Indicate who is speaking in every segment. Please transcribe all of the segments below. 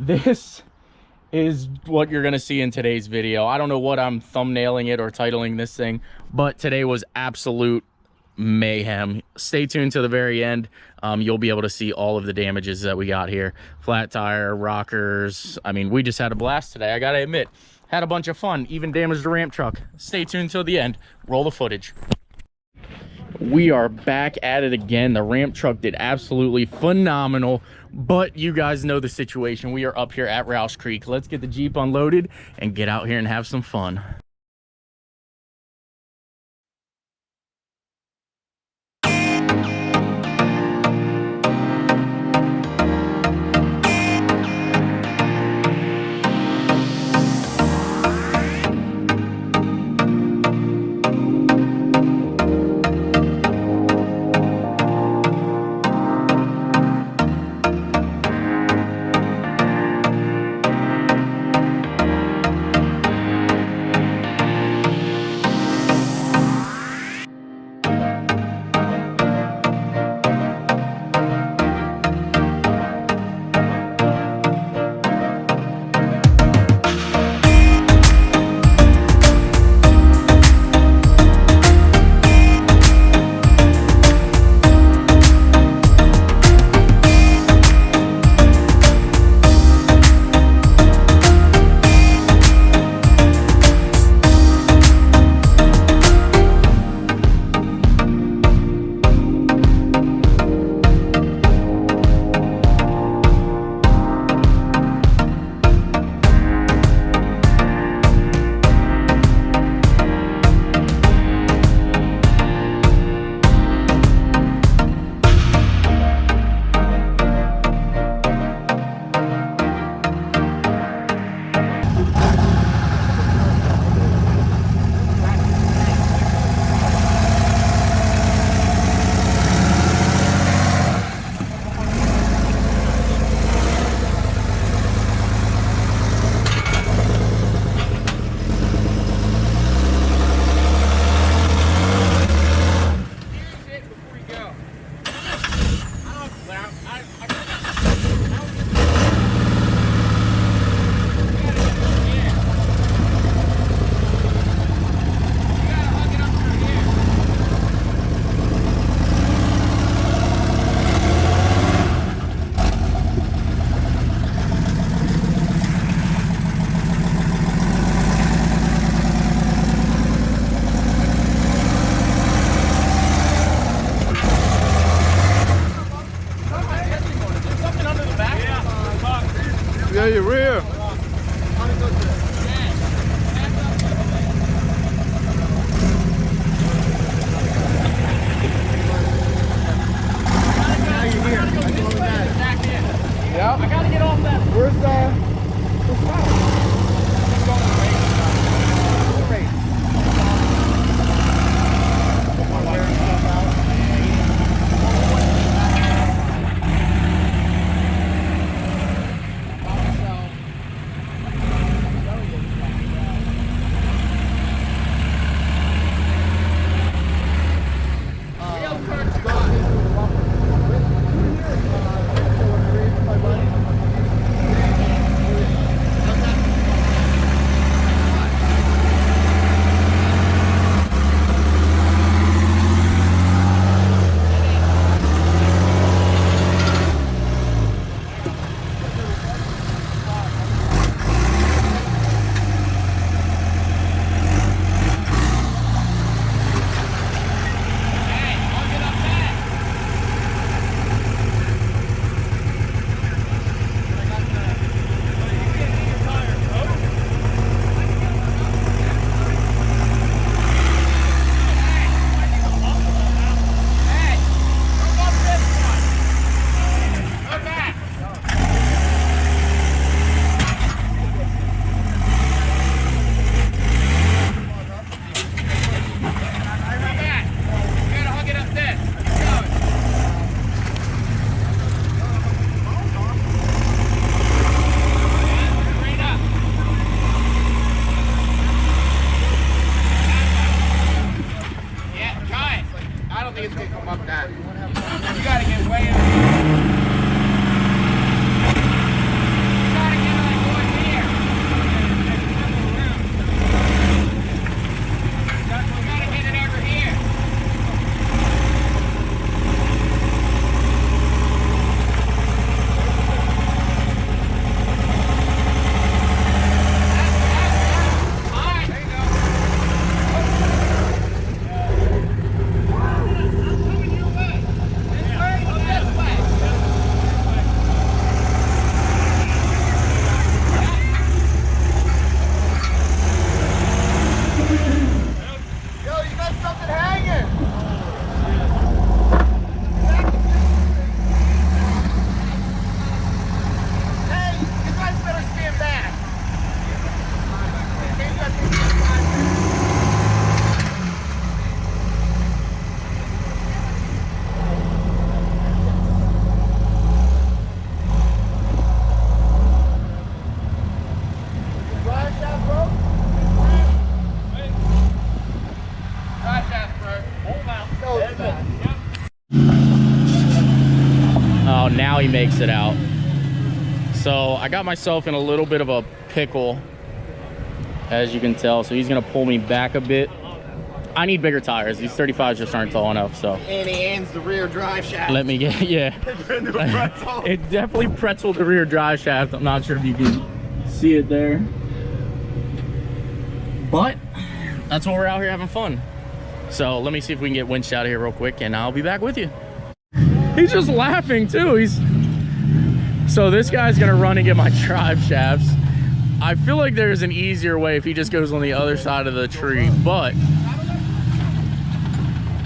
Speaker 1: This is what you're gonna see in today's video. I don't know what I'm thumbnailing it or titling this thing, but today was absolute mayhem. Stay tuned to the very end. You'll be able to see all of the damages that we got here. Flat tire, rockers. I mean, we just had a blast today, I gotta admit. Had a bunch of fun, even damaged the ramp truck. Stay tuned till the end. Roll the footage. We are back at it again. The ramp truck did absolutely phenomenal, but you guys know the situation. We are up here at Roush Creek. Let's get the Jeep unloaded and get out here and have some fun.
Speaker 2: Yeah, your rear. Yeah. I gotta get off that. Where's that? He's going to the race.
Speaker 3: You gotta get way in.
Speaker 1: now he makes it out. So I got myself in a little bit of a pickle, as you can tell. So he's gonna pull me back a bit. I need bigger tires. These 35s just aren't tall enough, so.
Speaker 3: And he ends the rear drive shaft.
Speaker 1: Let me get, yeah. It definitely pretzeled the rear drive shaft. I'm not sure if you can see it there. But that's what we're out here having fun. So let me see if we can get winched out of here real quick and I'll be back with you. He's just laughing too. So this guy's gonna run and get my drive shafts. I feel like there's an easier way if he just goes on the other side of the tree, but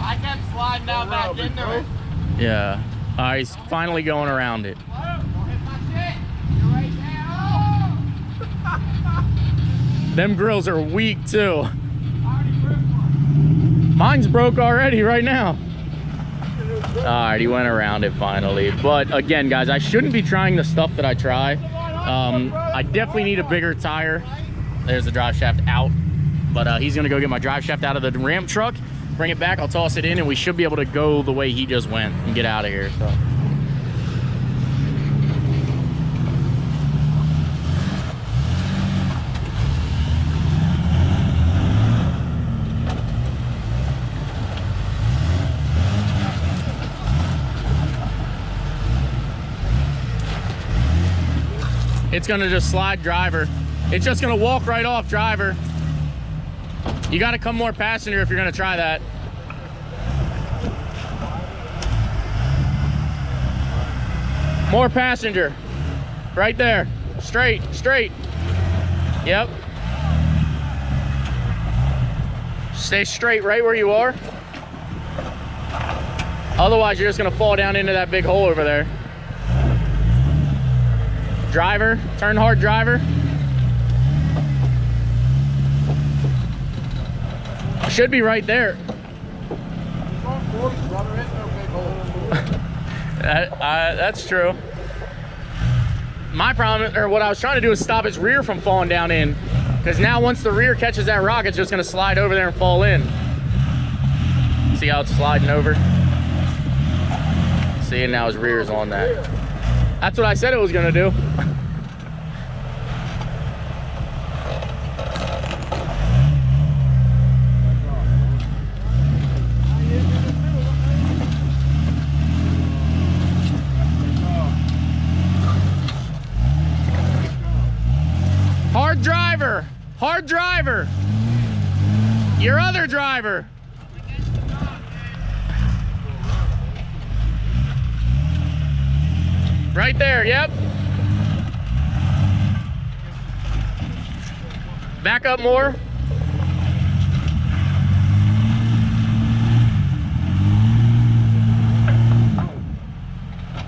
Speaker 3: I kept sliding down back into it.
Speaker 1: yeah. He's finally going around it. Them grills are weak too. Mine's broke already right now. All right, he went around it finally. But again, guys, I shouldn't be trying the stuff that I try. I definitely need a bigger tire. There's the drive shaft out. But he's gonna go get my drive shaft out of the ramp truck, bring it back, I'll toss it in, and we should be able to go the way he just went and get out of here. So. It's gonna just slide driver. It's just gonna walk right off driver. You gotta come more passenger if you're gonna try that. More passenger. Right there. Straight, straight. Yep. Stay straight right where you are. Otherwise, you're just gonna fall down into that big hole over there. Driver, turn hard driver. Should be right there. That's true. My problem, or what I was trying to do, is stop its rear from falling down in. Because now once the rear catches that rock, it's just gonna slide over there and fall in. See how it's sliding over? See, and now his rear is on that. That's what I said it was gonna do. Hard driver, hard driver. Your other driver. Right there, yep. Back up more.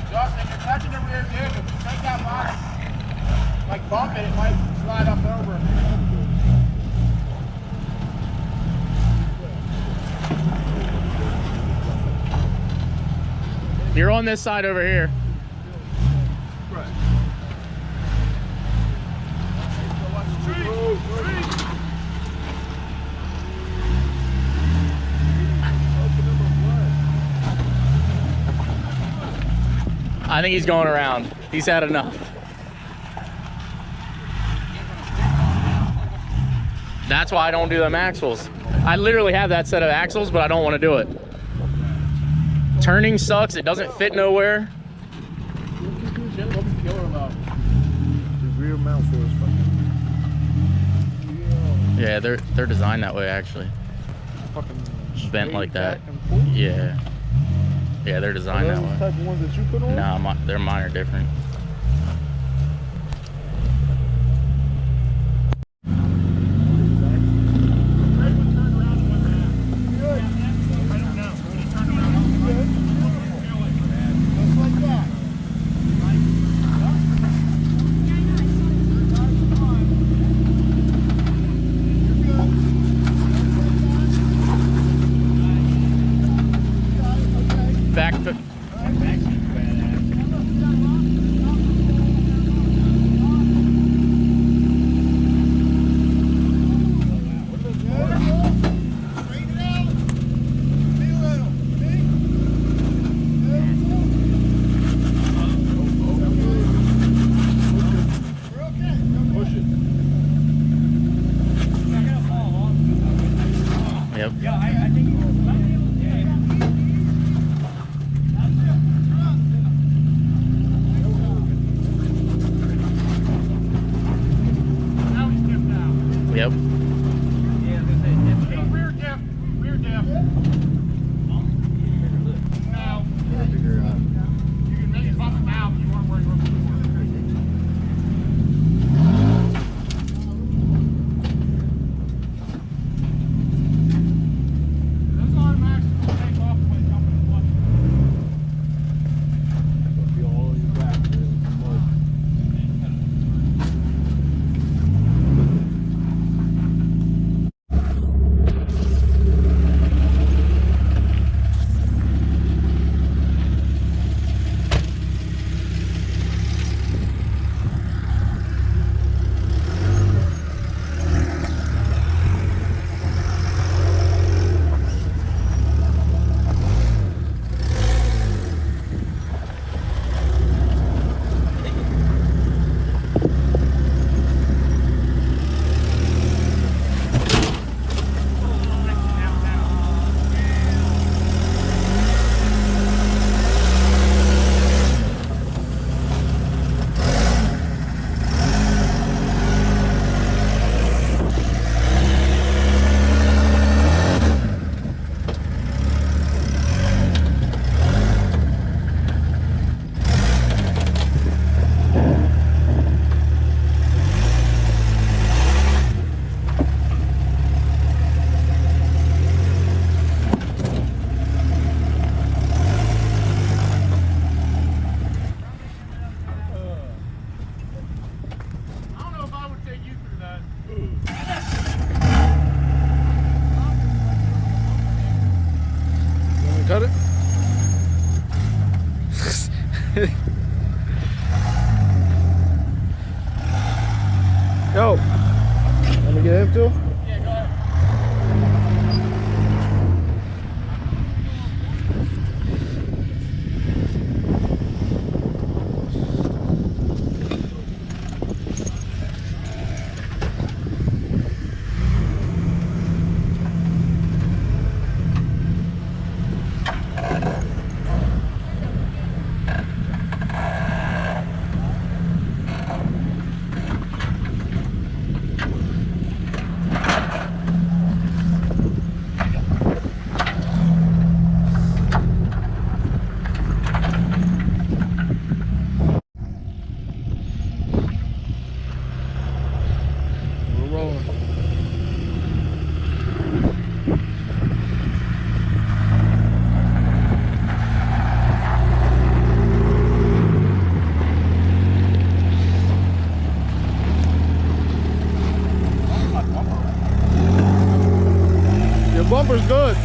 Speaker 3: Justin, you're touching the rear dude. If you take that box, like bump it, it might slide up over.
Speaker 1: You're on this side over here. I think he's going around. He's had enough. That's why I don't do them axles. I literally have that set of axles, but I don't want to do it. Turning sucks. It doesn't fit nowhere.
Speaker 2: The rear mount for us.
Speaker 1: Yeah, they're designed that way actually. Bent like that. Yeah. Yeah, they're designed that way.
Speaker 2: Type of ones that you put on?
Speaker 1: Nah, mine are different. Back to
Speaker 2: cut it. Yo, let me get him too.
Speaker 3: Yeah, go ahead.
Speaker 2: We're rolling. Your bumper's good.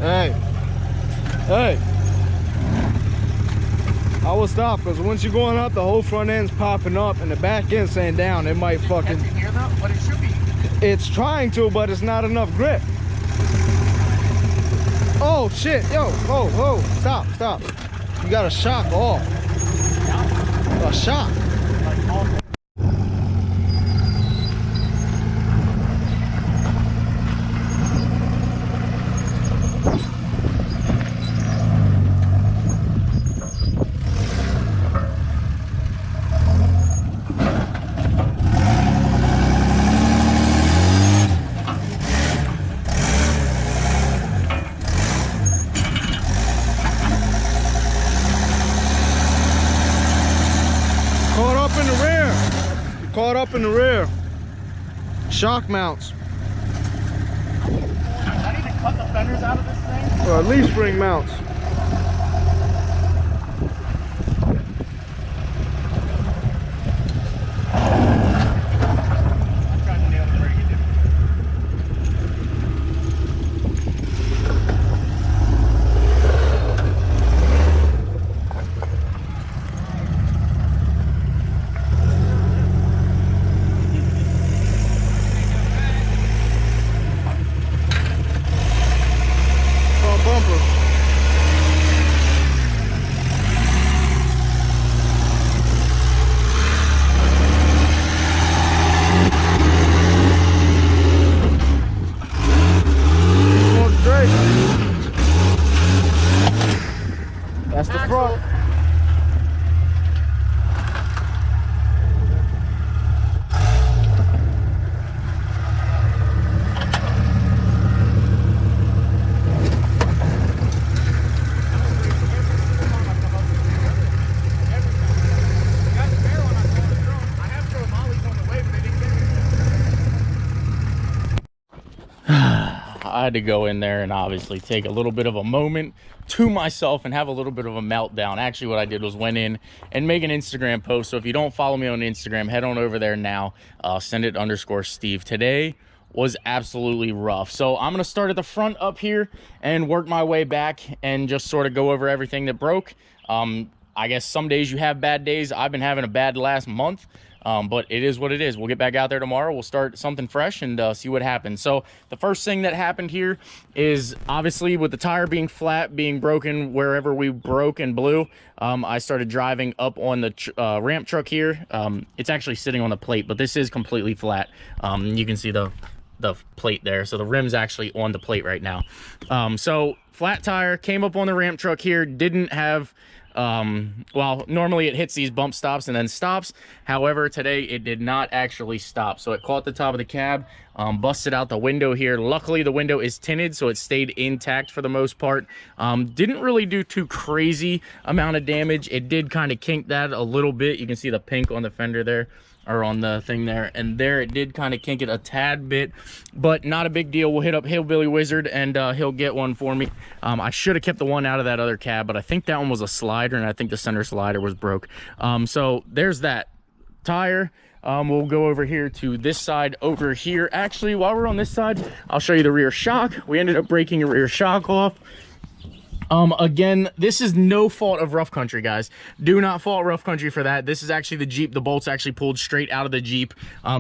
Speaker 2: Hey, hey. I will stop because once you're going up, the whole front end's popping up and the back end's staying down. It might fucking.
Speaker 3: Can you hear that? But it should be.
Speaker 2: It's trying to, but it's not enough grip. Oh shit! Yo, oh, stop, stop. You got a shock off. A shock. Caught up in the rear. Shock mounts.
Speaker 3: I need to cut the fenders out of this thing.
Speaker 2: Or at least spring mounts.
Speaker 3: I'm trying to nail the brake.
Speaker 2: Bumper. More straight. That's the front.
Speaker 1: I had to go in there and obviously take a little bit of a moment to myself and have a little bit of a meltdown. Actually, what I did was went in and make an Instagram post. So if you don't follow me on Instagram, head on over there now. Send it _Steve. Today was absolutely rough. So I'm going to start at the front up here and work my way back and just sort of go over everything that broke. I guess some days you have bad days. I've been having a bad last month. But it is what it is. We'll get back out there tomorrow. We'll start something fresh and see what happens. So the first thing that happened here is obviously with the tire being flat, being broken wherever we broke and blew, I started driving up on the ramp truck here. It's actually sitting on the plate, but this is completely flat. You can see the plate there. So the rim's actually on the plate right now. So flat tire, came up on the ramp truck here, didn't have Well, normally it hits these bump stops and then stops. However, today it did not actually stop. So it caught the top of the cab, busted out the window here. Luckily, the window is tinted, so it stayed intact for the most part. Didn't really do too crazy amount of damage. It did kind of kink that a little bit. You can see the pink on the fender there, or on the thing there, and there it did kind of kink it a tad bit, but not a big deal. We'll hit up Hillbilly Wizard and he'll get one for me. I should have kept the one out of that other cab, but I think that one was a slider, and I think the center slider was broke. So there's that tire. We'll go over here to this side over here. Actually, while we're on this side, I'll show you the rear shock. We ended up breaking a rear shock off. Again, this is no fault of Rough Country, guys. Do not fault Rough Country for that. This is actually the Jeep. The bolt's actually pulled straight out of the Jeep.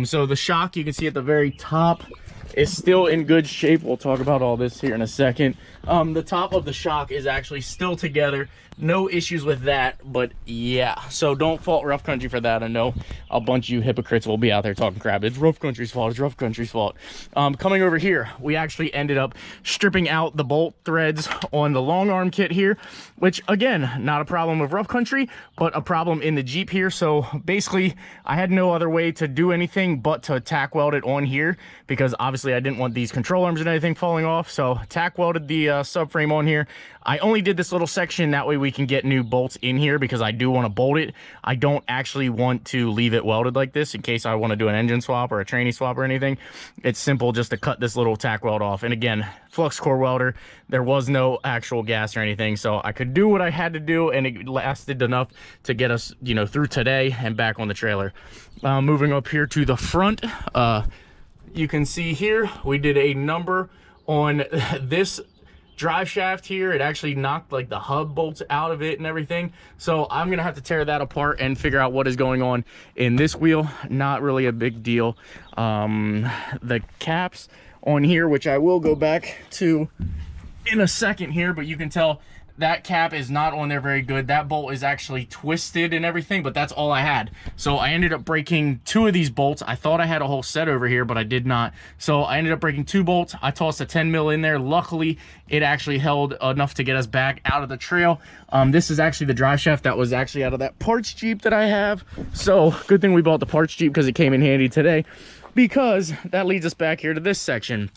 Speaker 1: So the shock, you can see at the very top, is still in good shape. We'll talk about all this here in a second. The top of the shock is actually still together. No issues with that, but yeah. So don't fault Rough Country for that. I know a bunch of you hypocrites will be out there talking crap. It's Rough Country's fault. It's Rough Country's fault. Coming over here, we actually ended up stripping out the bolt threads on the long arm kit here, which again, not a problem with Rough Country, but a problem in the Jeep here. So basically, I had no other way to do anything but to tack weld it on here, because obviously I didn't want these control arms and anything falling off. So tack welded the subframe on here. I only did this little section, that way we can get new bolts in here, because I do want to bolt it. I don't actually want to leave it welded like this in case I want to do an engine swap or a tranny swap or anything. It's simple just to cut this little tack weld off. And again, flux core welder, there was no actual gas or anything, so I could do what I had to do, and it lasted enough to get us, you know, through today and back on the trailer. Moving up here to the front, you can see here we did a number on this drive shaft here. It actually knocked like the hub bolts out of it and everything, so I'm gonna have to tear that apart and figure out what is going on in this wheel. Not really a big deal. The caps on here, which I will go back to in a second here, but you can tell that cap is not on there very good. That bolt is actually twisted and everything, but that's all I had. So I ended up breaking 2 of these bolts. I thought I had a whole set over here, but I did not. So I ended up breaking 2 bolts. I tossed a 10 mil in there. Luckily, it actually held enough to get us back out of the trail. This is actually the drive shaft that was actually out of that parts Jeep that I have. So good thing we bought the parts Jeep, because it came in handy today, because that leads us back here to this section.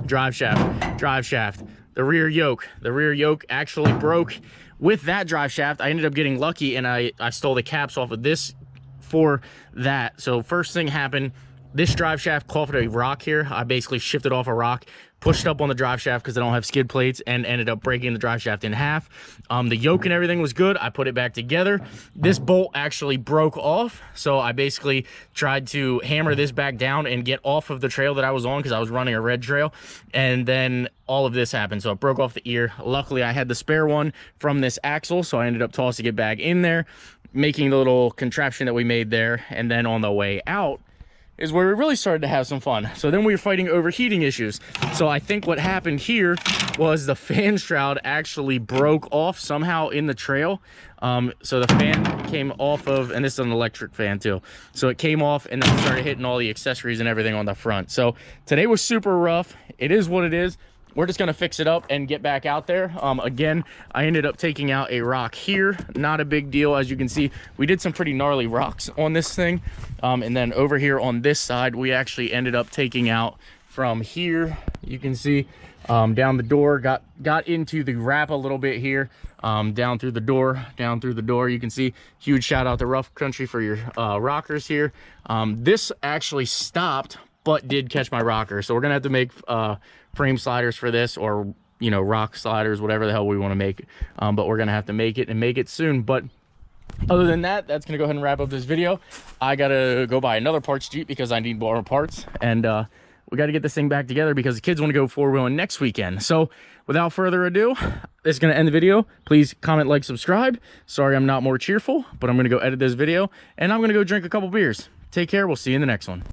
Speaker 1: Drive shaft, drive shaft. The rear yoke actually broke with that drive shaft. I ended up getting lucky, and I stole the caps off of this for that. So first thing happened, this drive shaft caught a rock here. I basically shifted off a rock, pushed up on the drive shaft because I don't have skid plates, and ended up breaking the drive shaft in half. The yoke and everything was good. I put it back together. This bolt actually broke off, so I basically tried to hammer this back down and get off of the trail that I was on, because I was running a red trail, and then all of this happened. So it broke off the ear. Luckily, I had the spare one from this axle, so I ended up tossing it back in there, making the little contraption that we made there, and then on the way out is where we really started to have some fun. So then we were fighting overheating issues. So I think what happened here was the fan shroud actually broke off somehow in the trail. So the fan came off of, and this is an electric fan too. So it came off and then started hitting all the accessories and everything on the front. So today was super rough. It is what it is. We're just gonna fix it up and get back out there. Again, I ended up taking out a rock here. Not a big deal. As you can see, we did some pretty gnarly rocks on this thing. And then over here on this side, we actually ended up taking out from here, you can see, down the door, got into the wrap a little bit here, down through the door. You can see, huge shout out to Rough Country for your rockers here. This actually stopped, but did catch my rocker. So we're gonna have to make frame sliders for this, or, you know, rock sliders, whatever the hell we want to make. But we're gonna have to make it, and make it soon. But other than that, that's gonna go ahead and wrap up this video. I gotta go buy another parts Jeep because I need more parts, and we got to get this thing back together because the kids want to go 4-wheeling next weekend. So without further ado, this is going to end the video. Please comment, like, subscribe. Sorry I'm not more cheerful, but I'm going to go edit this video, and I'm going to go drink a couple beers. Take care. We'll see you in the next one.